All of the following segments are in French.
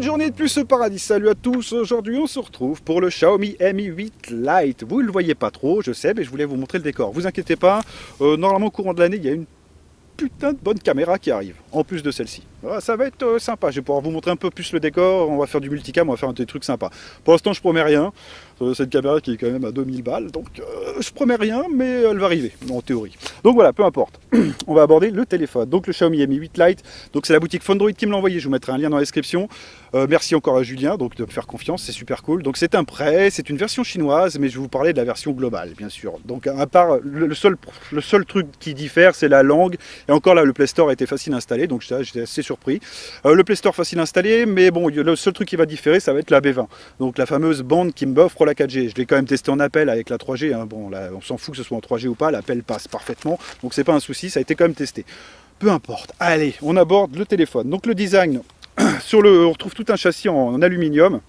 Une journée de plus au paradis, salut à tous, aujourd'hui on se retrouve pour le Xiaomi Mi 8 Lite. Vous ne le voyez pas trop, je sais, mais je voulais vous montrer le décor. Vous inquiétez pas, normalement au courant de l'année, il y a une putain de bonne caméra qui arrive, en plus de celle-ci. Voilà, ça va être sympa, je vais pouvoir vous montrer un peu plus le décor, on va faire du multicam, on va faire des trucs sympas. Pour l'instant je promets rien, cette caméra qui est quand même à 2000 balles, donc je promets rien, mais elle va arriver, en théorie. Donc voilà, peu importe, on va aborder le téléphone. Donc le Xiaomi Mi 8 Lite, donc c'est la boutique Phonedroid qui me l'a envoyé, je vous mettrai un lien dans la description. Merci encore à Julien donc, de me faire confiance, c'est super cool. Donc c'est un prêt, c'est une version chinoise, mais je vais vous parler de la version globale, bien sûr. Donc à part, le seul truc qui diffère, c'est la langue. Et encore là, le Play Store a été facile à installer, donc j'étais assez surpris. Le Play Store facile à installer, mais bon, le seul truc qui va différer, ça va être la B20. Donc la fameuse bande qui m'offre la 4G. Je l'ai quand même testé en appel avec la 3G. Hein. Bon, là, on s'en fout que ce soit en 3G ou pas, l'appel passe parfaitement. Donc c'est pas un souci, ça a été quand même testé. Peu importe. Allez, on aborde le téléphone. Donc le design. On retrouve tout un châssis en aluminium.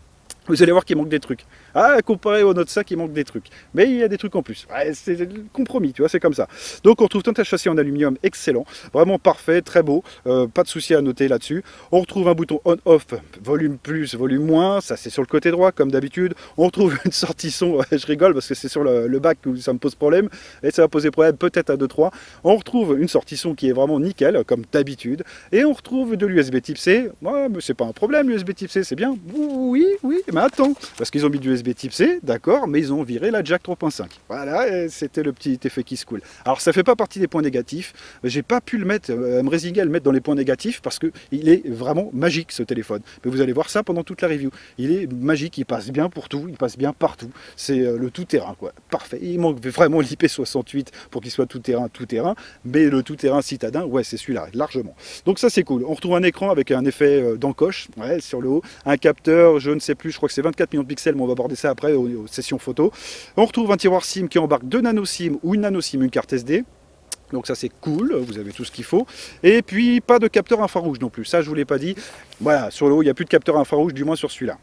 Vous allez voir qu'il manque des trucs. Ah, comparé au Note 5, il manque des trucs. Mais il y a des trucs en plus. Ouais, c'est le compromis, tu vois, c'est comme ça. Donc on retrouve tout un châssis en aluminium excellent. Vraiment parfait, très beau. Pas de souci à noter là-dessus. On retrouve un bouton on-off, volume plus, volume moins. Ça, c'est sur le côté droit, comme d'habitude. On retrouve une sortie son. Je rigole parce que c'est sur le bac où ça me pose problème. Et ça va poser problème peut-être à 2-3. On retrouve une sortie son qui est vraiment nickel, comme d'habitude. Et on retrouve de l'USB type C. Ouais, mais c'est pas un problème, l'USB type C, c'est bien. Oui, mais attends. Parce qu'ils ont mis du USB type C, d'accord, mais ils ont viré la jack 3.5. Voilà, c'était le petit effet qui se coule. Alors ça fait pas partie des points négatifs, j'ai pas pu le mettre, me résigner à le mettre dans les points négatifs parce que il est vraiment magique ce téléphone. Mais vous allez voir ça pendant toute la review. Il est magique, il passe bien pour tout, il passe bien partout. C'est le tout-terrain, quoi. Parfait. Il manque vraiment l'IP68 pour qu'il soit tout-terrain, mais le tout-terrain citadin, ouais, c'est celui-là, largement. Donc ça c'est cool. On retrouve un écran avec un effet d'encoche, ouais, sur le haut, un capteur, je ne sais plus, je crois que c'est 24 millions de pixels, mais on va aborder ça après aux sessions photo. On retrouve un tiroir SIM qui embarque 2 nano SIM ou une nano SIM, une carte SD. Donc ça c'est cool, vous avez tout ce qu'il faut. Et puis pas de capteur infrarouge non plus, ça je vous l'ai pas dit. Voilà, sur le haut il n'y a plus de capteur infrarouge, du moins sur celui-là.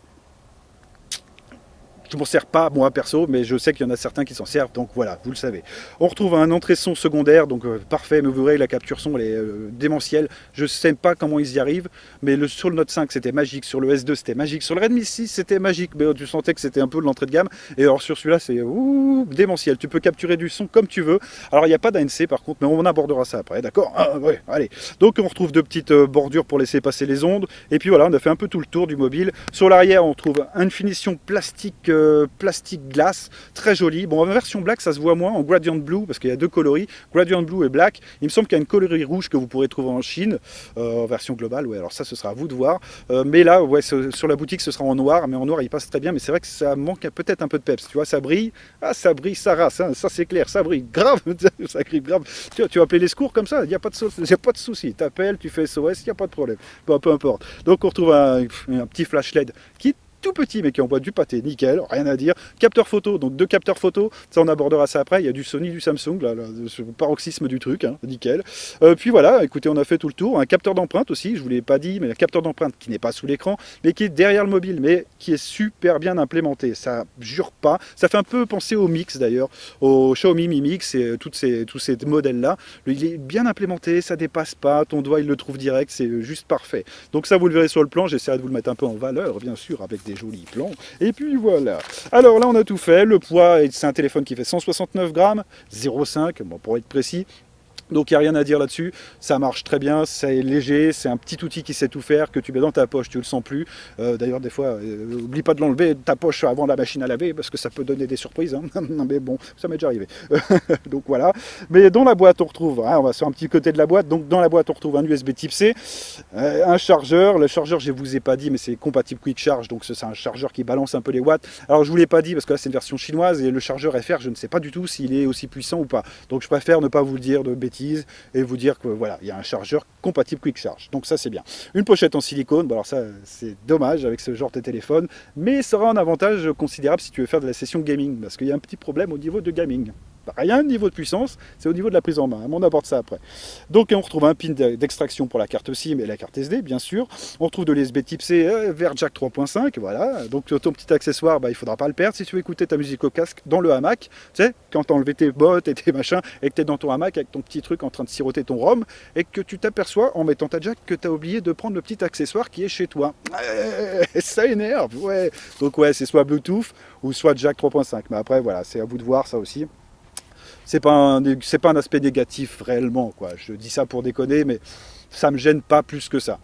Je ne m'en sers pas moi perso, mais je sais qu'il y en a certains qui s'en servent, donc voilà, vous le savez. On retrouve un entrée son secondaire, donc parfait, mais vous verrez la capture son elle est démentielle. Je ne sais pas comment ils y arrivent, mais sur le Note 5 c'était magique, sur le S2 c'était magique, sur le Redmi 6 c'était magique, mais tu sentais que c'était un peu de l'entrée de gamme. Et alors sur celui-là c'est démentiel, tu peux capturer du son comme tu veux. Alors il n'y a pas d'ANC par contre, mais on abordera ça après, d'accord? Ouais, allez. Donc on retrouve deux petites bordures pour laisser passer les ondes, et puis voilà, on a fait un peu tout le tour du mobile. Sur l'arrière on trouve une finition plastique glace, très joli. Bon, en version black, ça se voit moins, en gradient blue, parce qu'il y a deux coloris, gradient blue et black. Il me semble qu'il y a une coloris rouge que vous pourrez trouver en Chine, en version globale. Ouais, alors ça, ce sera à vous de voir. Mais là, ouais, sur la boutique, ce sera en noir, mais en noir, il passe très bien. Mais c'est vrai que ça manque peut-être un peu de peps. Tu vois, ça brille, ça brille, ça rase, hein, ça c'est clair, ça brille grave, ça brille grave. Tu vas appeler les secours comme ça, il n'y a pas de souci. Tu appelles, tu fais SOS, il n'y a pas de problème. Peu importe. Donc, on retrouve un petit flash LED qui tout petit mais qui envoie du pâté, nickel, rien à dire. Capteur photo, donc deux capteurs photo, ça on abordera ça après, il y a du Sony, du Samsung, là, ce paroxysme du truc, hein, nickel. Puis voilà, écoutez, on a fait tout le tour, un capteur d'empreinte aussi, je vous l'ai pas dit, mais un capteur d'empreinte qui n'est pas sous l'écran, mais qui est derrière le mobile, mais qui est super bien implémenté, ça jure pas, ça fait un peu penser au Mix d'ailleurs, au Xiaomi Mi Mix et tous ces modèles-là, il est bien implémenté, ça dépasse pas, ton doigt il le trouve direct, c'est juste parfait. Donc ça vous le verrez sur le plan, j'essaierai de vous le mettre un peu en valeur, bien sûr, avec des jolis plans. Et puis voilà. Alors là, on a tout fait. Le poids, c'est un téléphone qui fait 169 grammes, 0,5, bon, pour être précis. Donc il n'y a rien à dire là-dessus, ça marche très bien, c'est léger, c'est un petit outil qui sait tout faire, que tu mets dans ta poche, tu ne le sens plus. D'ailleurs des fois, n'oublie pas de l'enlever de ta poche avant la machine à laver, parce que ça peut donner des surprises, hein. Non mais bon, ça m'est déjà arrivé. Donc voilà. Mais dans la boîte on retrouve, hein, on va sur un petit côté de la boîte, donc dans la boîte on retrouve un USB type C, un chargeur, le chargeur je ne vous ai pas dit, mais c'est compatible Quick Charge, donc c'est un chargeur qui balance un peu les watts. Alors je ne vous l'ai pas dit, parce que là c'est une version chinoise, et le chargeur FR, je ne sais pas du tout s'il est aussi puissant ou pas. Donc je préfère ne pas vous le dire de bêtises, et vous dire que voilà, il y a un chargeur compatible Quick Charge, donc ça c'est bien. Une pochette en silicone, bon alors ça c'est dommage avec ce genre de téléphone, mais ça aura un avantage considérable si tu veux faire de la session gaming, parce qu'il y a un petit problème au niveau de gaming. Rien de niveau de puissance, c'est au niveau de la prise en main. On aborde ça après. Donc on retrouve un pin d'extraction pour la carte SIM et la carte SD, bien sûr. On retrouve de l'USB type C vers jack 3.5, voilà. Donc ton petit accessoire, il ne faudra pas le perdre si tu veux écouter ta musique au casque dans le hamac. Tu sais, quand tu as enlevé tes bottes et tes machins et que tu es dans ton hamac avec ton petit truc en train de siroter ton rhum et que tu t'aperçois en mettant ta jack que tu as oublié de prendre le petit accessoire qui est chez toi. Ça énerve, ouais. Donc ouais, c'est soit Bluetooth ou soit jack 3.5. Mais après, voilà, c'est à vous de voir ça aussi. C'est pas un aspect négatif réellement, quoi. Je dis ça pour déconner, mais ça me gêne pas plus que ça.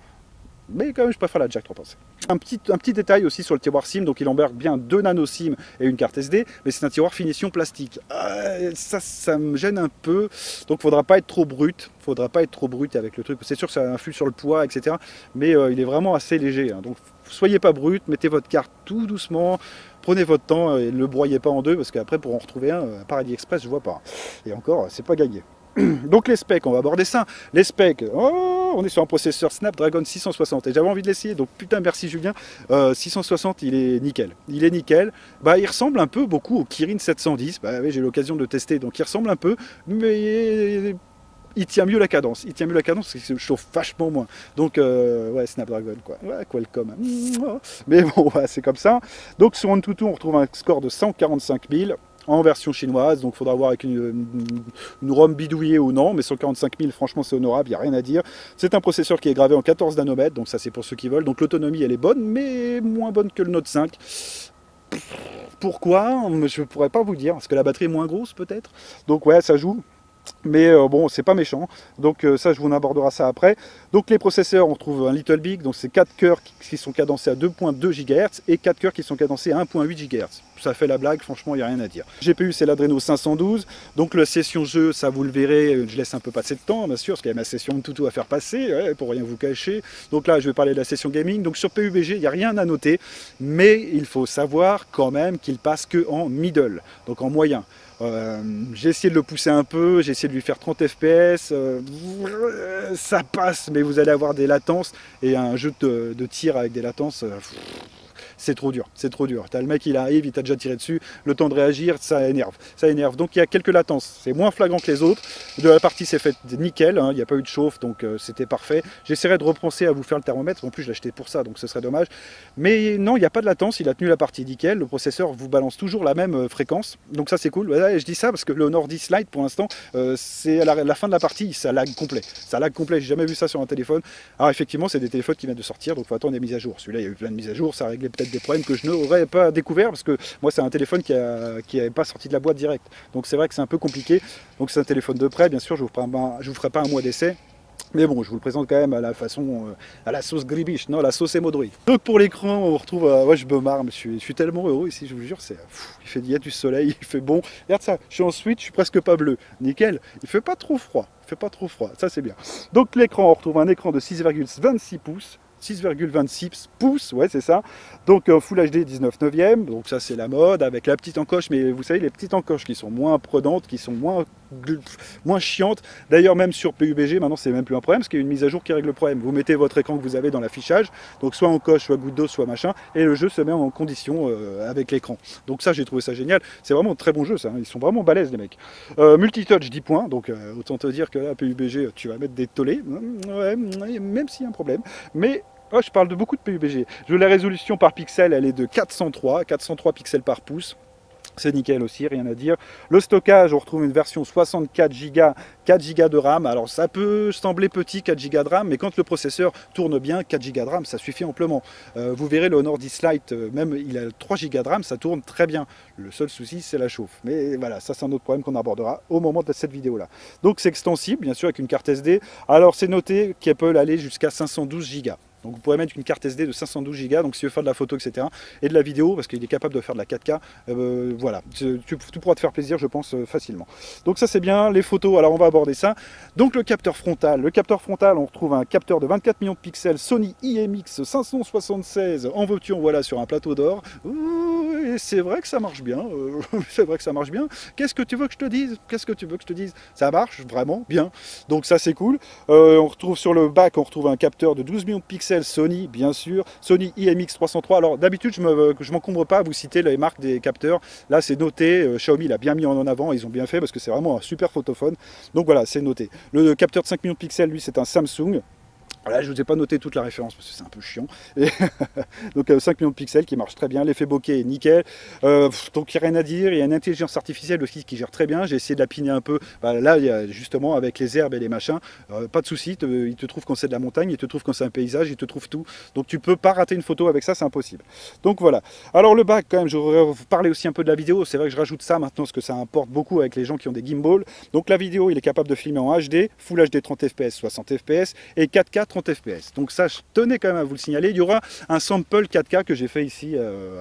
Mais quand même, je préfère la jack 3.5. Un petit détail aussi sur le tiroir SIM, donc il embarque bien 2 nano SIM et une carte SD, mais c'est un tiroir finition plastique. Ça me gêne un peu, donc faudra pas être trop brut. Faudra pas être trop brut avec le truc. C'est sûr que ça influe sur le poids, etc. Mais il est vraiment assez léger. Hein. Donc soyez pas brut, mettez votre carte tout doucement, prenez votre temps et ne le broyez pas en deux, parce qu'après pour en retrouver un, par AliExpress, je vois pas. Et encore, c'est pas gagné. Donc les specs, on va aborder ça. Les specs, on est sur un processeur Snapdragon 660 et j'avais envie de l'essayer, donc putain merci Julien. 660 il est nickel. Il est nickel. Il ressemble un peu beaucoup au Kirin 710. Oui, j'ai eu l'occasion de le tester, donc il ressemble un peu, mais il tient mieux la cadence. Il tient mieux la cadence parce qu'il se chauffe vachement moins. Donc ouais, Snapdragon quoi. Ouais, Qualcomm. Mais bon, ouais, c'est comme ça. Donc sur AnTuTu, on retrouve un score de 145 000. En version chinoise, donc il faudra voir avec une ROM bidouillée ou non, mais 145 000, franchement c'est honorable, il n'y a rien à dire. C'est un processeur qui est gravé en 14 nanomètres, donc ça c'est pour ceux qui veulent. Donc l'autonomie elle est bonne, mais moins bonne que le Note 5. Pourquoi? Je ne pourrais pas vous dire, parce que la batterie est moins grosse peut-être. Donc ouais, ça joue. Mais bon, c'est pas méchant, donc ça je vous en abordera ça après. Donc les processeurs, on trouve un Little Big, donc c'est 4 cœurs qui sont cadencés à 2.2 GHz et 4 cœurs qui sont cadencés à 1.8 GHz. Ça fait la blague, franchement il n'y a rien à dire. GPU c'est l'Adreno 512, donc la session jeu, ça vous le verrez, je laisse un peu passer de temps bien sûr, parce qu'il y a ma session AnTuTu à faire passer, ouais, pour rien vous cacher. Donc là je vais parler de la session gaming, donc sur PUBG il n'y a rien à noter, mais il faut savoir quand même qu'il passe que en middle, donc en moyen. J'ai essayé de le pousser un peu, j'ai essayé de lui faire 30 fps, ça passe, mais vous allez avoir des latences, et un jeu de tir avec des latences, c'est trop dur, c'est trop dur. T'as le mec, il arrive, il t'a déjà tiré dessus, le temps de réagir, ça énerve, ça énerve. Donc il y a quelques latences, c'est moins flagrant que les autres. De la partie, c'est fait nickel, hein, il n'y a pas eu de chauffe, donc c'était parfait. J'essaierai de repenser à vous faire le thermomètre, en plus je l'ai acheté pour ça, donc ce serait dommage. Mais non, il n'y a pas de latence, il a tenu la partie nickel, le processeur vous balance toujours la même fréquence, donc ça c'est cool. Voilà, je dis ça parce que le Honor 10 Lite, pour l'instant, c'est à la fin de la partie, ça lag complet. Ça lag complet, j'ai jamais vu ça sur un téléphone. Alors effectivement, c'est des téléphones qui viennent de sortir, donc il faut attendre des mises à jour. Celui-là, il y a eu plein de mises à jour, ça réglait peut-être des problèmes que je n'aurais pas découvert parce que moi c'est un téléphone qui n'est pas sorti de la boîte direct, donc c'est vrai que c'est un peu compliqué. Donc c'est un téléphone de prêt, bien sûr, je vous ferai pas un mois d'essai, mais bon, je vous le présente quand même à la façon, à la sauce gribiche, non, la sauce émodouille. Donc pour l'écran, on retrouve, ouais, je me marre, mais je suis tellement heureux ici, je vous jure, il y a du soleil, il fait bon. Regarde ça, je suis en switch, je suis presque pas bleu, nickel. Il fait pas trop froid, ça c'est bien. Donc l'écran, on retrouve un écran de 6,26 pouces. 6,26 pouces, ouais c'est ça, donc Full HD 19/9, donc ça c'est la mode, avec la petite encoche, mais vous savez les petites encoches qui sont moins prenantes, qui sont moins chiantes, d'ailleurs même sur PUBG, maintenant c'est même plus un problème, parce qu'il y a une mise à jour qui règle le problème, vous mettez votre écran que vous avez dans l'affichage, donc soit encoche, soit goutte d'eau, soit machin, et le jeu se met en condition avec l'écran, donc ça j'ai trouvé ça génial, c'est vraiment un très bon jeu ça, hein. Ils sont vraiment balèzes les mecs. Multitouch 10 points, donc autant te dire que là PUBG tu vas mettre des tollés, ouais, même s'il y a un problème, mais oh, je parle de beaucoup de PUBG. La résolution par pixel, elle est de 403 pixels par pouce. C'est nickel aussi, rien à dire. Le stockage, on retrouve une version 64 Go, 4 Go de RAM. Alors ça peut sembler petit, 4 Go de RAM, mais quand le processeur tourne bien, 4 Go de RAM, ça suffit amplement. Vous verrez le Honor 10 Lite, même il a 3 Go de RAM, ça tourne très bien. Le seul souci, c'est la chauffe. Mais voilà, ça c'est un autre problème qu'on abordera au moment de cette vidéo-là. Donc c'est extensible, bien sûr, avec une carte SD. Alors c'est noté qu'elle peut aller jusqu'à 512 Go. Donc vous pourrez mettre une carte SD de 512 Go, donc si tu veux faire de la photo, etc. Et de la vidéo, parce qu'il est capable de faire de la 4K, voilà, tu pourras te faire plaisir, je pense, facilement. Donc ça c'est bien, les photos, alors on va aborder ça. Donc le capteur frontal, on retrouve un capteur de 24 millions de pixels Sony IMX 576 en voiture, voilà, sur un plateau d'or. et c'est vrai que ça marche bien, c'est vrai que ça marche bien. Qu'est-ce que tu veux que je te dise? Qu'est-ce que tu veux que je te dise? Ça marche vraiment bien, donc ça c'est cool. On retrouve sur le bac, on retrouve un capteur de 12 millions de pixels Sony, bien sûr, Sony IMX303. Alors d'habitude je m'encombre pas à vous citer les marques des capteurs, là c'est noté, Xiaomi l'a bien mis en avant, ils ont bien fait parce que c'est vraiment un super photophone, donc voilà, c'est noté. Le capteur de 5 millions de pixels, lui c'est un Samsung. Voilà, je ne vous ai pas noté toute la référence parce que c'est un peu chiant. Et donc 5 millions de pixels qui marche très bien, l'effet bokeh est nickel. Donc il n'y a rien à dire, il y a une intelligence artificielle aussi qui gère très bien. J'ai essayé de la piner un peu. Bah, là, il y a justement avec les herbes et les machins, pas de souci. Il te trouve quand c'est de la montagne, il te trouve quand c'est un paysage, il te trouve tout. Donc tu peux pas rater une photo avec ça, c'est impossible. Donc voilà. Alors le bac, quand même, je voudrais vous parler aussi un peu de la vidéo. C'est vrai que je rajoute ça maintenant parce que ça importe beaucoup avec les gens qui ont des gimbals. Donc la vidéo, il est capable de filmer en HD, Full HD 30 fps, 60 fps et 4K 30 fps. Donc ça, je tenais quand même à vous le signaler. Il y aura un sample 4K que j'ai fait ici,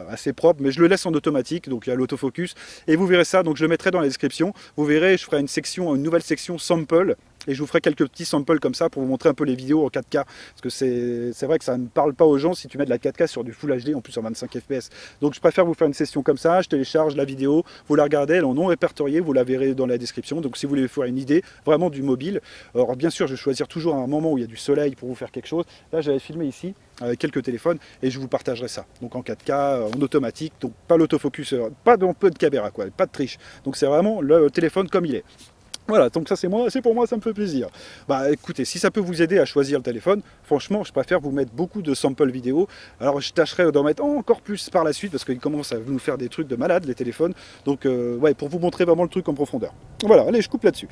assez propre, mais je le laisse en automatique, donc il y a l'autofocus, et vous verrez ça, donc je le mettrai dans la description. Vous verrez, je ferai une nouvelle section sample, et je vous ferai quelques petits samples comme ça pour vous montrer un peu les vidéos en 4K, parce que c'est vrai que ça ne parle pas aux gens si tu mets de la 4K sur du Full HD, en plus en 25 fps. Donc je préfère vous faire une session comme ça, je télécharge la vidéo, vous la regardez, elle est en non répertoriée, vous la verrez dans la description. Donc si vous voulez faire une idée vraiment du mobile, alors bien sûr je vais choisir toujours un moment où il y a du soleil pour vous faire quelque chose. Là j'avais filmé ici avec quelques téléphones et je vous partagerai ça. Donc en 4K, en automatique, donc pas l'autofocus, pas d'un peu de caméra, quoi, pas de triche. Donc c'est vraiment le téléphone comme il est. Voilà, donc ça c'est pour moi, ça me fait plaisir. Bah écoutez, si ça peut vous aider à choisir le téléphone, franchement, je préfère vous mettre beaucoup de samples vidéo. Alors je tâcherai d'en mettre encore plus par la suite parce qu'ils commencent à nous faire des trucs de malade, les téléphones. Donc ouais, pour vous montrer vraiment le truc en profondeur. Voilà, allez, je coupe là-dessus.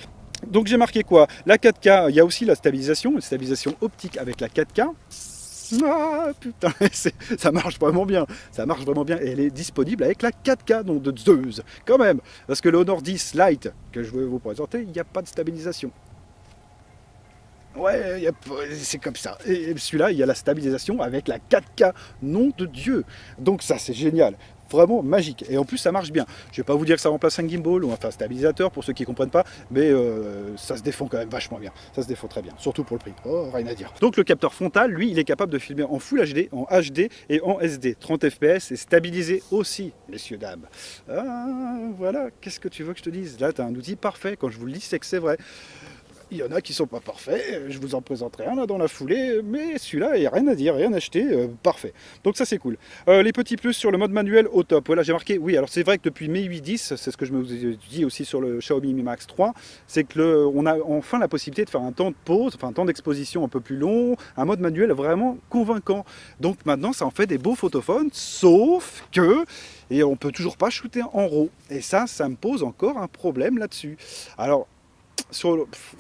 Donc j'ai marqué quoi? La 4K, il y a aussi la stabilisation, une stabilisation optique avec la 4K. Ah putain, ça marche vraiment bien, ça marche vraiment bien et elle est disponible avec la 4K donc de Zeus quand même, parce que le Honor 10 Lite que je vais vous présenter, il n'y a pas de stabilisation. Ouais, c'est comme ça. Et celui-là, il y a la stabilisation avec la 4K, nom de Dieu. Donc ça, c'est génial. Vraiment magique. Et en plus, ça marche bien. Je vais pas vous dire que ça remplace un gimbal ou un stabilisateur pour ceux qui ne comprennent pas, mais ça se défend quand même vachement bien. Ça se défend très bien, surtout pour le prix. Oh, rien à dire. Donc le capteur frontal, lui, il est capable de filmer en Full HD, en HD et en SD. 30 fps et stabilisé aussi, messieurs, dames. Ah, voilà, qu'est-ce que tu veux que je te dise? Là, tu as un outil parfait. Quand je vous le dis, c'est que c'est vrai. Il y en a qui sont pas parfaits, je vous en présenterai un là dans la foulée, mais celui-là, il n'y a rien à dire, rien à acheter, parfait. Donc ça c'est cool. Les petits plus sur le mode manuel au top. Voilà, j'ai marqué, oui, alors c'est vrai que depuis mai 8.10, c'est ce que je me dis aussi sur le Xiaomi Mi Max 3, c'est que on a enfin la possibilité de faire un temps de pause, enfin un temps d'exposition un peu plus long, un mode manuel vraiment convaincant. Donc maintenant, ça en fait des beaux photophones, sauf que et on peut toujours pas shooter en RAW. Et ça me pose encore un problème là-dessus. Alors,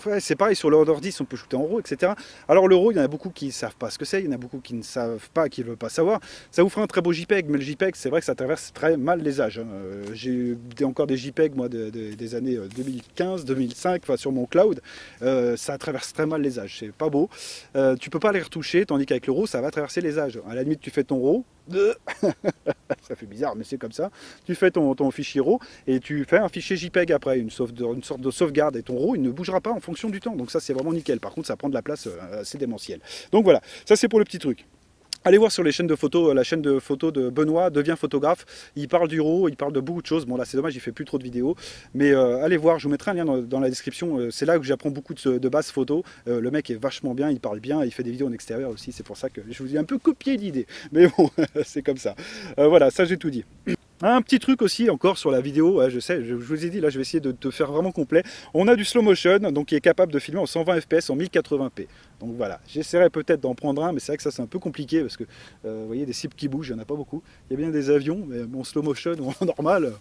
ouais, c'est pareil, sur le Honor 10, on peut shooter en RAW, etc. Alors le RAW, il y en a beaucoup qui ne savent pas ce que c'est, il y en a beaucoup qui ne savent pas, qui ne veulent pas savoir. Ça vous fera un très beau JPEG, mais le JPEG, c'est vrai que ça traverse très mal les âges. Hein. J'ai encore des JPEG, moi, des années 2015, 2005, enfin, sur mon cloud. Ça traverse très mal les âges, c'est pas beau. Tu peux pas les retoucher, tandis qu'avec le RAW, ça va traverser les âges. À la limite, tu fais ton RAW, ça fait bizarre, mais c'est comme ça. Tu fais ton fichier RAW et tu fais un fichier JPEG après, une sorte de sauvegarde, et ton RAW il ne bougera pas en fonction du temps. Donc ça c'est vraiment nickel. Par contre ça prend de la place assez démentielle. Donc voilà, ça c'est pour le petit truc. Allez voir sur les chaînes de photos, la chaîne de photos de Benoît, devient photographe. Il parle du RAW, il parle de beaucoup de choses. Bon là c'est dommage, il fait plus trop de vidéos. Mais allez voir, je vous mettrai un lien dans la description. C'est là que j'apprends beaucoup de bases photos. Le mec est vachement bien, il parle bien, il fait des vidéos en extérieur aussi. C'est pour ça que je vous ai un peu copié l'idée. Mais bon, c'est comme ça. Voilà, ça j'ai tout dit. Un petit truc aussi encore sur la vidéo, je sais, je vous ai dit, là je vais essayer de te faire vraiment complet. On a du slow motion, donc qui est capable de filmer en 120 fps en 1080p. Donc voilà, j'essaierai peut-être d'en prendre un, mais c'est vrai que ça c'est un peu compliqué parce que, vous voyez, des cibles qui bougent, il n'y en a pas beaucoup. Il y a bien des avions, mais bon, slow motion ou en normal,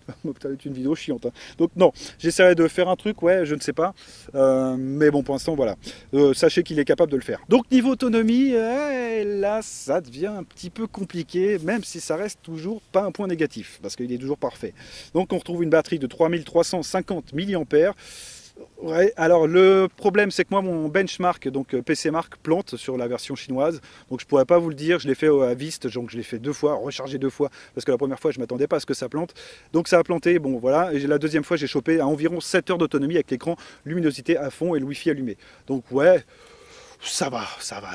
ça va être une vidéo chiante. Hein. Donc non, j'essaierai de faire un truc, ouais, je ne sais pas. Mais bon, pour l'instant, voilà. Sachez qu'il est capable de le faire. Donc niveau autonomie, là, ça devient un petit peu compliqué, même si ça reste toujours pas un point négatif, parce qu'il est toujours parfait. Donc on retrouve une batterie de 3350 mAh. Ouais, alors le problème c'est que moi mon benchmark, donc PC Mark, plante sur la version chinoise, donc je pourrais pas vous le dire, je l'ai fait à Vist, donc je l'ai fait 2 fois, rechargé 2 fois, parce que la première fois je m'attendais pas à ce que ça plante, donc ça a planté, bon voilà, et la deuxième fois j'ai chopé à environ 7 heures d'autonomie avec l'écran luminosité à fond et le wifi allumé, donc ouais, ça va,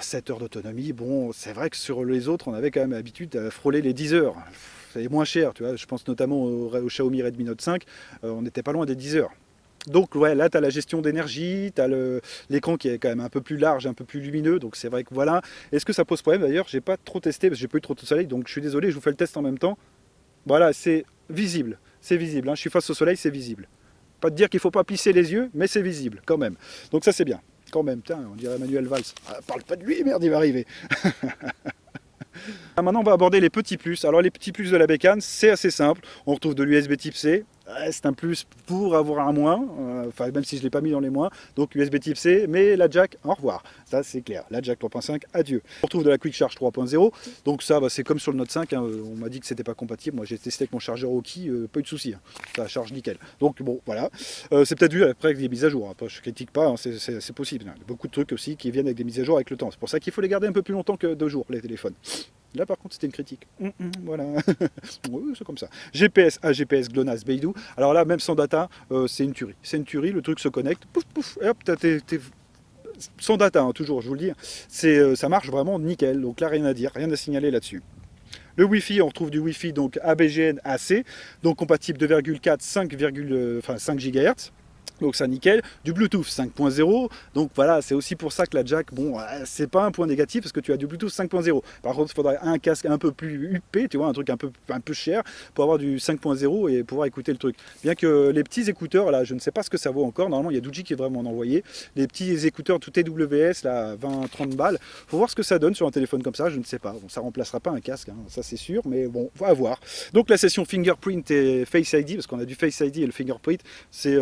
7 heures d'autonomie, bon c'est vrai que sur les autres on avait quand même l'habitude à frôler les 10 heures. c'est moins cher, tu vois. Je pense notamment au Xiaomi Redmi Note 5, on n'était pas loin des 10 heures. Donc ouais, là tu as la gestion d'énergie, tu as l'écran qui est quand même un peu plus large, un peu plus lumineux, donc c'est vrai que voilà. Est-ce que ça pose problème? D'ailleurs, j'ai pas trop testé parce que j'ai pas eu trop de soleil, donc je suis désolé, je vous fais le test en même temps. Voilà, c'est visible, hein. Je suis face au soleil, c'est visible. Pas de dire qu'il faut pas plisser les yeux, mais c'est visible quand même. Donc ça c'est bien, quand même. Tiens, on dirait Manuel Valls. Ah, parle pas de lui, merde, il va arriver. Maintenant, on va aborder les petits plus. Alors, les petits plus de la bécane, c'est assez simple. On retrouve de l'USB type C. C'est un plus pour avoir un moins, enfin même si je ne l'ai pas mis dans les moins. Donc USB type C, mais la jack, au revoir. Ça c'est clair. La jack 3.5, adieu. On retrouve de la Quick Charge 3.0. Donc ça, c'est comme sur le Note 5. Hein. On m'a dit que c'était pas compatible. Moi j'ai testé avec mon chargeur Oki, pas eu de souci. Hein. Ça charge nickel. Donc bon, voilà. C'est peut-être dû après avec des mises à jour. Hein. Je critique pas, hein. C'est possible. Hein. Il y a beaucoup de trucs aussi qui viennent avec des mises à jour avec le temps. C'est pour ça qu'il faut les garder un peu plus longtemps que 2 jours, les téléphones. Là par contre c'était une critique. Voilà. Oui, c'est comme ça. GPS, GPS GLONASS Beidou. Alors là même sans data, c'est une tuerie. C'est une tuerie, le truc se connecte, pouf pouf, et hop, t'es sans data, hein, toujours, je vous le dis. Ça marche vraiment nickel. Donc là rien à dire, rien à signaler là-dessus. Le Wi-Fi, on retrouve du Wi-Fi donc ABGN AC, donc compatible 2,4, 5 GHz. Donc ça nickel, du Bluetooth 5.0, donc voilà, c'est aussi pour ça que la jack, bon, c'est pas un point négatif parce que tu as du Bluetooth 5.0. Par contre, il faudrait un casque un peu plus huppé, tu vois, un truc un peu cher pour avoir du 5.0 et pouvoir écouter le truc. Bien que les petits écouteurs, là, je ne sais pas ce que ça vaut encore, normalement il y a Doogee qui est vraiment envoyé, les petits écouteurs tout TWS, là, 20-30 balles, faut voir ce que ça donne sur un téléphone comme ça, je ne sais pas. Bon, ça remplacera pas un casque, hein, ça c'est sûr, mais bon, on va voir. Donc la session Fingerprint et Face ID, parce qu'on a du Face ID et le Fingerprint, c'est...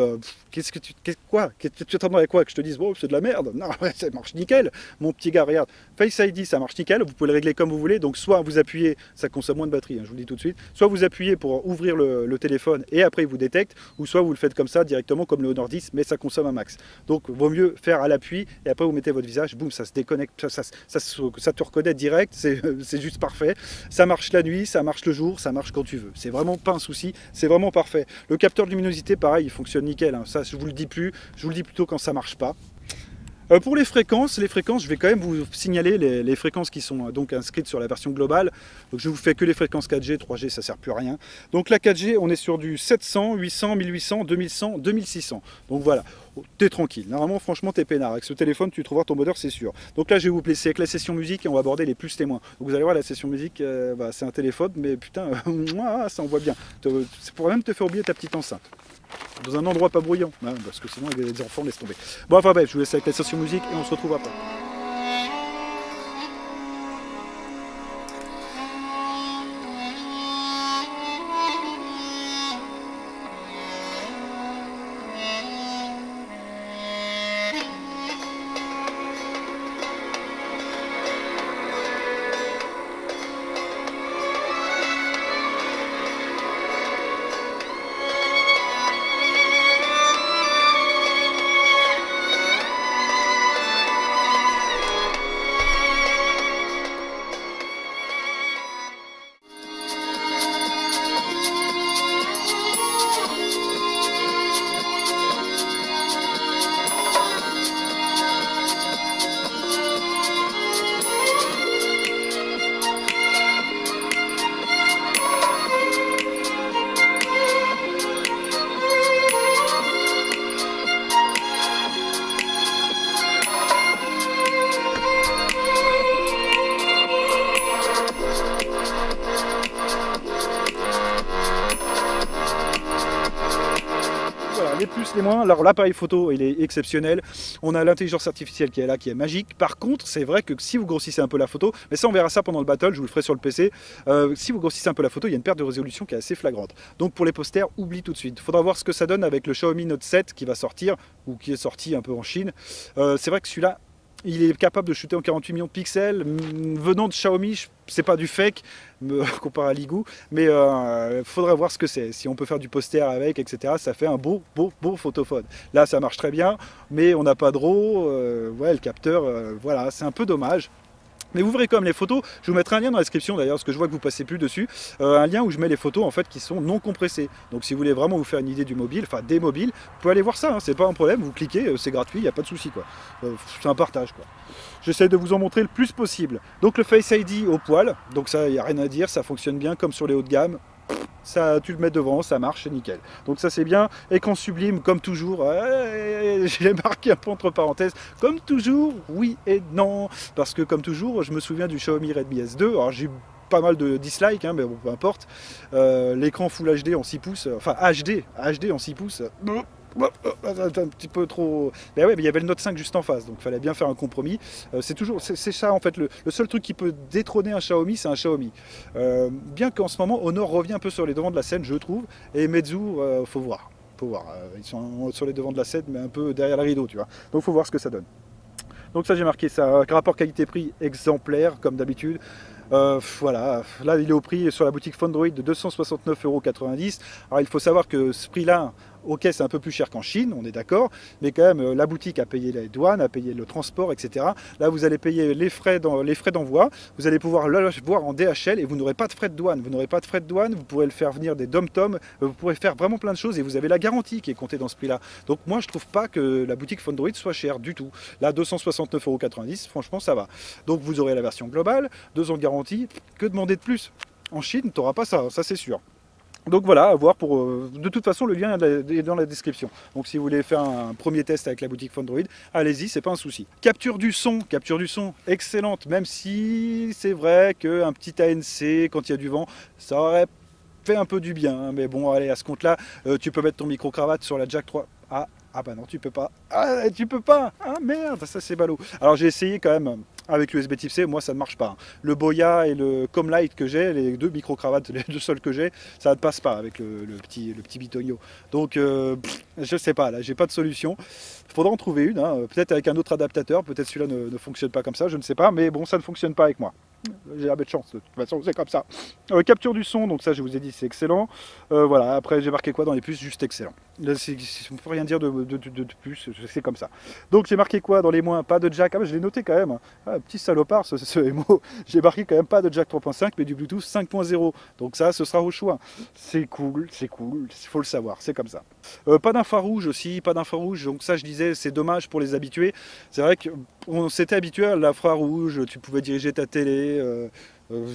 tu t'attendrais à quoi? Que je te dise, bon, c'est de la merde? Non, ça marche nickel, mon petit gars, regarde. Face ID, ça marche nickel, vous pouvez le régler comme vous voulez, donc soit vous appuyez, ça consomme moins de batterie, hein, je vous le dis tout de suite, soit vous appuyez pour ouvrir le téléphone et après il vous détecte, ou soit vous le faites comme ça directement comme le Honor 10, mais ça consomme un max. Donc vaut mieux faire à l'appui et après vous mettez votre visage, boum, ça se déconnecte, ça te reconnaît direct, c'est juste parfait. Ça marche la nuit, ça marche le jour, ça marche quand tu veux. C'est vraiment pas un souci, c'est vraiment parfait. Le capteur de luminosité, pareil, il fonctionne nickel, hein. Ça je vous le dis plus, je vous le dis plutôt quand ça marche pas. Pour les fréquences, je vais quand même vous signaler les fréquences qui sont donc inscrites sur la version globale. Donc je vous fais que les fréquences 4G, 3G, ça sert plus à rien. Donc la 4G, on est sur du 700, 800, 1800, 2100, 2600. Donc voilà, t'es tranquille. Normalement, franchement, t'es peinard. Avec ce téléphone, tu trouveras ton modeur, c'est sûr. Donc là, je vais vous placer avec la session musique et on va aborder les plus et moins. Donc vous allez voir, la session musique, c'est un téléphone, mais putain, ça envoie bien. C'est pour même te faire oublier ta petite enceinte. Dans un endroit pas bruyant, hein, parce que sinon les enfants laissent tomber. Bon, enfin bref, je vous laisse avec la session musique et on se retrouve après. Les plus, les moins. Alors l'appareil photo, il est exceptionnel. On a l'intelligence artificielle qui est là, qui est magique. Par contre, c'est vrai que si vous grossissez un peu la photo, mais ça on verra ça pendant le battle, je vous le ferai sur le PC, si vous grossissez un peu la photo, il y a une perte de résolution qui est assez flagrante. Donc pour les posters, oublie tout de suite. Il faudra voir ce que ça donne avec le Xiaomi Note 7 qui va sortir, ou qui est sorti un peu en Chine. C'est vrai que celui-là, il est capable de shooter en 48 millions de pixels. Venant de Xiaomi, c'est pas du fake comparé à Ligou, mais il faudrait voir ce que c'est. Si on peut faire du poster avec, etc., ça fait un beau photophone. Là, ça marche très bien, mais on n'a pas de RAW. Ouais, le capteur, voilà, c'est un peu dommage. Mais vous verrez quand même les photos, je vous mettrai un lien dans la description d'ailleurs, parce que je vois que vous passez plus dessus, un lien où je mets les photos en fait qui sont non compressées. Donc si vous voulez vraiment vous faire une idée du mobile, enfin des mobiles, vous pouvez aller voir ça, hein, c'est pas un problème, vous cliquez, c'est gratuit, il n'y a pas de souci quoi. C'est un partage quoi. J'essaie de vous en montrer le plus possible. Donc le Face ID au poil, donc ça il n'y a rien à dire, ça fonctionne bien comme sur les hauts de gamme. Ça, tu le mets devant, ça marche, c'est nickel. Donc ça c'est bien. Écran sublime, comme toujours. J'ai marqué un peu entre parenthèses. Comme toujours, oui et non. Parce que comme toujours, je me souviens du Xiaomi Redmi S2. Alors j'ai eu pas mal de dislikes, hein, mais bon, peu importe. L'écran Full HD en 6 pouces, enfin HD en 6 pouces. C'est un petit peu trop. Mais ouais, mais il y avait le Note 5 juste en face, donc il fallait bien faire un compromis. C'est ça en fait, le seul truc qui peut détrôner un Xiaomi, c'est un Xiaomi. Bien qu'en ce moment, Honor revient un peu sur les devants de la scène, je trouve, et Meizu, faut voir. Faut voir. Ils sont sur les devants de la scène, mais un peu derrière le rideau, tu vois. Donc faut voir ce que ça donne. Donc ça j'ai marqué ça, rapport qualité-prix exemplaire comme d'habitude. Voilà, là il est au prix sur la boutique Fondroid de 269,90 €. Alors il faut savoir que ce prix-là, ok c'est un peu plus cher qu'en Chine, on est d'accord, mais quand même la boutique a payé les douanes, a payé le transport, etc. Là vous allez payer les frais d'envoi, vous allez pouvoir le voir en DHL et vous n'aurez pas de frais de douane. Vous n'aurez pas de frais de douane, vous pourrez le faire venir des dom-tom, vous pourrez faire vraiment plein de choses et vous avez la garantie qui est comptée dans ce prix-là. Donc moi je trouve pas que la boutique Fondroid soit chère du tout. Là 269,90 €, franchement ça va. Donc vous aurez la version globale, 2 ans de garantie. Que demander de plus? En Chine, tu n'auras pas ça, ça c'est sûr. Donc voilà, à voir pour. De toute façon, le lien est dans la description. Donc si vous voulez faire un premier test avec la boutique Fondroid, allez-y, c'est pas un souci. Capture du son, excellente. Même si c'est vrai qu'un petit ANC quand il y a du vent, ça aurait fait un peu du bien. Hein. Mais bon, allez, à ce compte-là, tu peux mettre ton micro-cravate sur la jack 3. Ah bah non, tu peux pas. Ah, tu peux pas. Ah merde, ça c'est ballot. Alors j'ai essayé quand même avec l'USB Type C, moi ça ne marche pas. Le Boya et le Comlight que j'ai, les deux micro-cravates, les deux seuls que j'ai, ça ne passe pas avec le petit Bitonio. Donc je sais pas, là j'ai pas de solution. Il faudra en trouver une, hein. Peut-être avec un autre adaptateur, peut-être celui-là ne fonctionne pas comme ça, je ne sais pas, mais bon ça ne fonctionne pas avec moi. J'ai la bête chance, de toute façon c'est comme ça. Capture du son, donc ça je vous ai dit c'est excellent. Voilà, après j'ai marqué quoi dans les puces? Juste excellent. Là, on ne peut rien dire de plus, c'est comme ça. Donc j'ai marqué quoi dans les moins? Pas de jack, ah, bah, je l'ai noté quand même. Hein. Ah, petit salopard ce MO. J'ai marqué quand même pas de jack 3.5 mais du Bluetooth 5.0. Donc ça ce sera au choix. C'est cool, il faut le savoir, c'est comme ça. Pas d'infrarouge aussi, pas d'infrarouge, donc ça je disais c'est dommage pour les habitués. C'est vrai qu'on s'était habitué à l'infrarouge, tu pouvais diriger ta télé,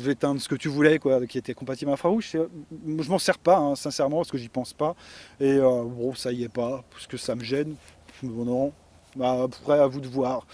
éteindre ce que tu voulais, quoi, qui était compatible infrarouge. Je m'en sers pas, hein, sincèrement, parce que j'y pense pas. Et bon, ça y est pas, parce que ça me gêne. Bon, non, bah, après, à vous de voir.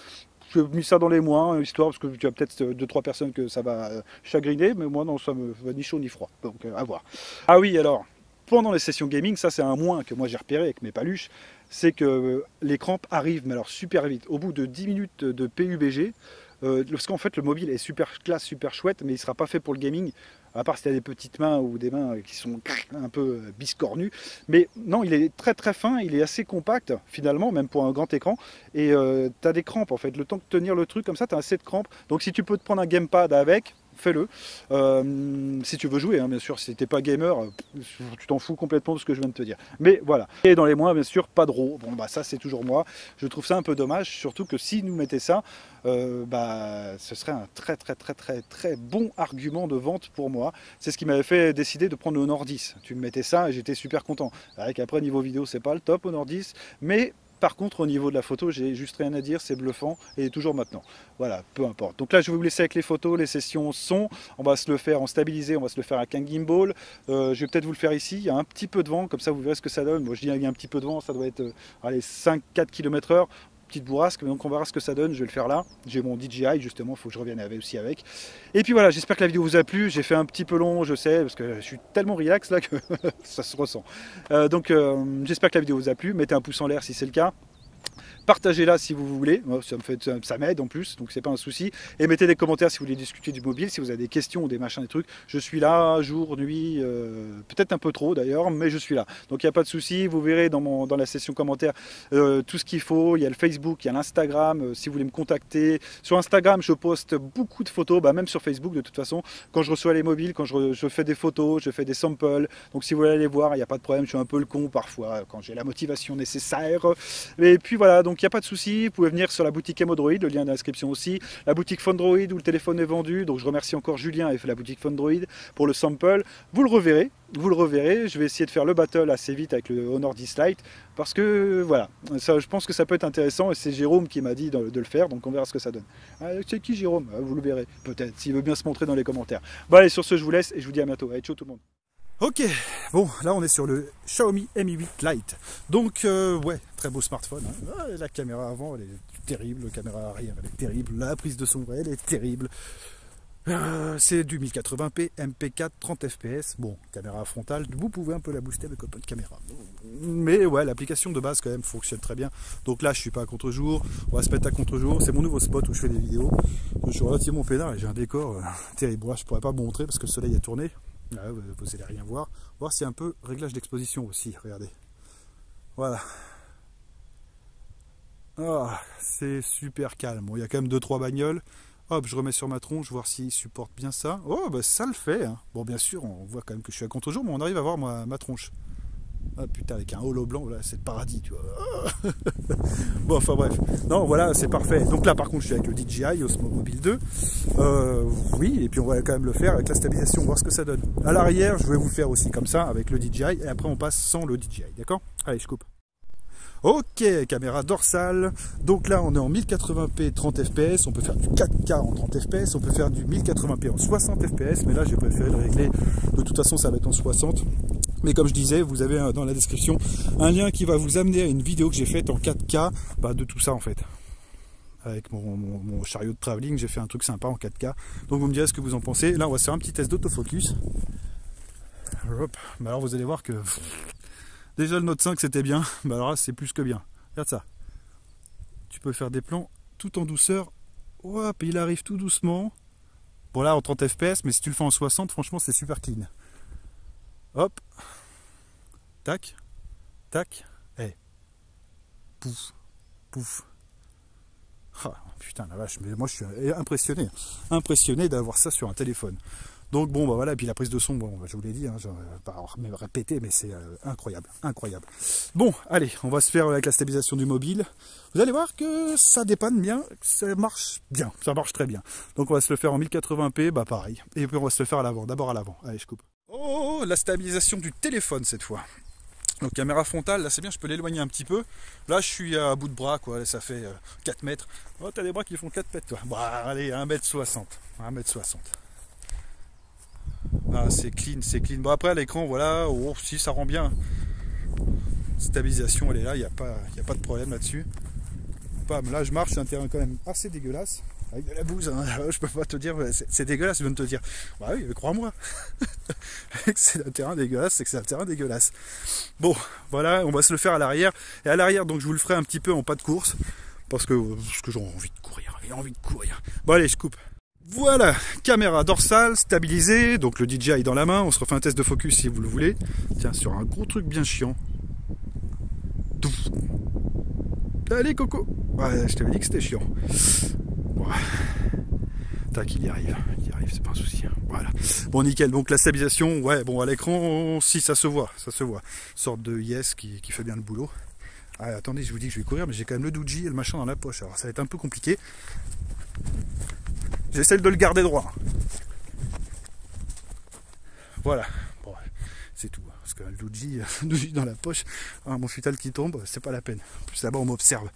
J'ai mis ça dans les moins, histoire, parce que tu as peut-être 2-3 personnes que ça va chagriner, mais moi, non, ça me va ni chaud ni froid. Donc, à voir. Ah oui, alors, pendant les sessions gaming, ça c'est un moins que moi j'ai repéré avec mes paluches, c'est que les crampes arrivent, mais alors super vite. Au bout de 10 minutes de PUBG, parce qu'en fait le mobile est super classe, super chouette, mais il ne sera pas fait pour le gaming, à part si tu as des petites mains ou des mains qui sont un peu biscornues. Mais non, il est très très fin, il est assez compact finalement, même pour un grand écran, et tu as des crampes en fait. Le temps de tenir le truc comme ça, tu as assez de crampes. Donc si tu peux te prendre un gamepad avec, fais-le. Si tu veux jouer, hein, bien sûr, si t'es pas gamer, tu t'en fous complètement de ce que je viens de te dire. Mais voilà. Et dans les mois, bien sûr, pas de RAW. Bon, bah ça, c'est toujours moi. Je trouve ça un peu dommage, surtout que si nous mettez ça, bah, ce serait un très bon argument de vente pour moi. C'est ce qui m'avait fait décider de prendre le Honor 10. Tu me mettais ça et j'étais super content. Avec après, niveau vidéo, c'est pas le top, Honor 10, mais par contre, au niveau de la photo, j'ai juste rien à dire, c'est bluffant, et toujours maintenant. Voilà, peu importe. Donc là, je vais vous laisser avec les photos, les sessions son. On va se le faire en stabilisé, on va se le faire avec un gimbal. Je vais peut-être vous le faire ici. Il y a un petit peu de vent, comme ça vous verrez ce que ça donne. Moi, je dis il y a un petit peu de vent, ça doit être 5-4 km/h. Petite bourrasque, donc on verra ce que ça donne, je vais le faire là. J'ai mon DJI justement, il faut que je revienne aussi avec. Et puis voilà, j'espère que la vidéo vous a plu. J'ai fait un petit peu long, je sais, parce que je suis tellement relax là que ça se ressent. Donc j'espère que la vidéo vous a plu. Mettez un pouce en l'air si c'est le cas. Partagez-la si vous voulez, ça m'aide en plus, donc c'est pas un souci. Et mettez des commentaires si vous voulez discuter du mobile, si vous avez des questions ou des machins, des trucs. Je suis là, jour, nuit, peut-être un peu trop d'ailleurs, mais je suis là. Donc il n'y a pas de souci, vous verrez dans la section commentaires tout ce qu'il faut. Il y a le Facebook, il y a l'Instagram, si vous voulez me contacter. Sur Instagram, je poste beaucoup de photos, bah, même sur Facebook de toute façon. Quand je reçois les mobiles, quand je fais des photos, je fais des samples. Donc si vous voulez aller voir, il n'y a pas de problème, je suis un peu le con parfois, quand j'ai la motivation nécessaire. Et puis voilà, donc donc il n'y a pas de souci, vous pouvez venir sur la boutique Emodroid, le lien dans la description aussi, la boutique Phonedroid où le téléphone est vendu, donc je remercie encore Julien et fait la boutique Phonedroid pour le sample, vous le reverrez, je vais essayer de faire le battle assez vite avec le Honor 10 Lite, parce que voilà, ça, je pense que ça peut être intéressant, et c'est Jérôme qui m'a dit de le faire, donc on verra ce que ça donne. C'est qui Jérôme? Vous le verrez, peut-être, s'il veut bien se montrer dans les commentaires. Bon allez, sur ce je vous laisse, et je vous dis à bientôt, allez ciao tout le monde. Ok, bon, là on est sur le Xiaomi Mi 8 Lite. Donc, ouais, très beau smartphone. Hein. La caméra avant, elle est terrible. La caméra arrière, elle est terrible. La prise de son, elle est terrible. C'est du 1080p, MP4, 30 fps. Bon, caméra frontale, vous pouvez un peu la booster avec un peu de caméra. Mais ouais, l'application de base quand même fonctionne très bien. Donc là, je suis pas à contre-jour. On va se mettre à contre-jour. C'est mon nouveau spot où je fais des vidéos. Je suis relativement peinard et j'ai un décor terrible. Bon, là, je pourrais pas vous montrer parce que le soleil a tourné. Là, vous allez rien voir. Voir s'il y a un peu réglage d'exposition aussi. Regardez. Voilà. Oh, c'est super calme. Bon, il y a quand même 2-3 bagnoles. Hop, je remets sur ma tronche, voir s'il supporte bien ça. Oh, bah ça le fait. Hein. Bon, bien sûr, on voit quand même que je suis à contre-jour, mais on arrive à voir ma tronche. Ah putain, avec un holo blanc, là, c'est le paradis, tu vois. Bon, enfin bref. Non, voilà, c'est parfait. Donc là, par contre, je suis avec le DJI Osmo Mobile 2. Oui, et puis on va quand même le faire avec la stabilisation, voir ce que ça donne. À l'arrière, je vais vous le faire aussi comme ça, avec le DJI, et après on passe sans le DJI, d'accord? Allez, je coupe. Ok, caméra dorsale. Donc là, on est en 1080p 30 fps. On peut faire du 4K en 30 fps. On peut faire du 1080p en 60 fps. Mais là, j'ai préféré le régler. De toute façon, ça va être en 60. Mais comme je disais, vous avez dans la description un lien qui va vous amener à une vidéo que j'ai faite en 4K de tout ça en fait. Avec mon chariot de travelling, j'ai fait un truc sympa en 4K. Donc vous me direz ce que vous en pensez. Là, on va faire un petit test d'autofocus. Mais alors vous allez voir que déjà le Note 5 c'était bien, mais alors là c'est plus que bien. Regarde ça. Tu peux faire des plans tout en douceur. Hop, il arrive tout doucement. Bon là en 30 fps, mais si tu le fais en 60, franchement c'est super clean. Hop. Tac. Tac. Eh. Pouf. Pouf. Ah, putain la vache, mais moi je suis impressionné. Impressionné d'avoir ça sur un téléphone. Donc bon bah voilà, et puis la prise de son, bon je vous l'ai dit, hein, je ne vais pas me répéter, mais c'est incroyable, incroyable. Bon, allez, on va se faire avec la stabilisation du mobile. Vous allez voir que ça dépanne bien, ça marche bien, ça marche très bien. Donc on va se le faire en 1080p, bah pareil. Et puis on va se le faire à l'avant, d'abord à l'avant. Allez, je coupe. Oh, la stabilisation du téléphone cette fois. Donc caméra frontale, là c'est bien, je peux l'éloigner un petit peu. Là je suis à bout de bras, quoi, ça fait 4 mètres. Oh, t'as des bras qui font 4 mètres, toi. Bon, allez, 1m60. 1m60. Ah, c'est clean, c'est clean. Bon, après à l'écran, voilà, oh, si ça rend bien. Stabilisation, elle est là, il n'y a pas de problème là-dessus. Là, je marche sur un terrain quand même assez dégueulasse. Avec de la bouse, hein. Je peux pas te dire, c'est dégueulasse, je viens de te dire. Bah oui, crois-moi. C'est un terrain dégueulasse, c'est que c'est un terrain dégueulasse. Bon, voilà, on va se le faire à l'arrière. Et à l'arrière, donc je vous le ferai un petit peu en pas de course. Parce que j'ai envie de courir, j'ai envie de courir. Bon allez, je coupe. Voilà, caméra dorsale, stabilisée, donc le DJI dans la main, on se refait un test de focus si vous le voulez. Tiens, sur un gros truc bien chiant. Allez Coco. Ouais, je t'avais dit que c'était chiant. Ouais. Tac, il y arrive, c'est pas un souci. Voilà. Bon nickel, donc la stabilisation, ouais, bon à l'écran, si ça se voit, ça se voit. Sorte de yes qui fait bien le boulot. Ah, attendez, je vous dis que je vais courir, mais j'ai quand même le Doogee et le machin dans la poche, alors ça va être un peu compliqué. J'essaie de le garder droit. Voilà. Bon, c'est tout. Parce que le Doogee dans la poche, mon futal qui tombe, c'est pas la peine. En plus là-bas on m'observe.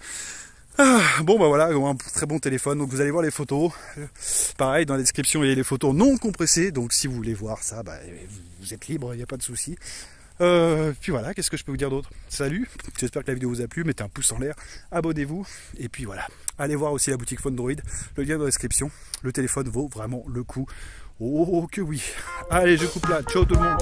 Bon bah voilà, un très bon téléphone. Donc vous allez voir les photos. Pareil, dans la description il y a les photos non compressées. Donc si vous voulez voir ça, bah, vous êtes libre, il n'y a pas de souci. Puis voilà, qu'est-ce que je peux vous dire d'autre? Salut, j'espère que la vidéo vous a plu, mettez un pouce en l'air, abonnez-vous, et puis voilà. Allez voir aussi la boutique Phonedroid, le lien dans la description. Le téléphone vaut vraiment le coup. Oh que oui. Allez, je coupe là, ciao tout le monde.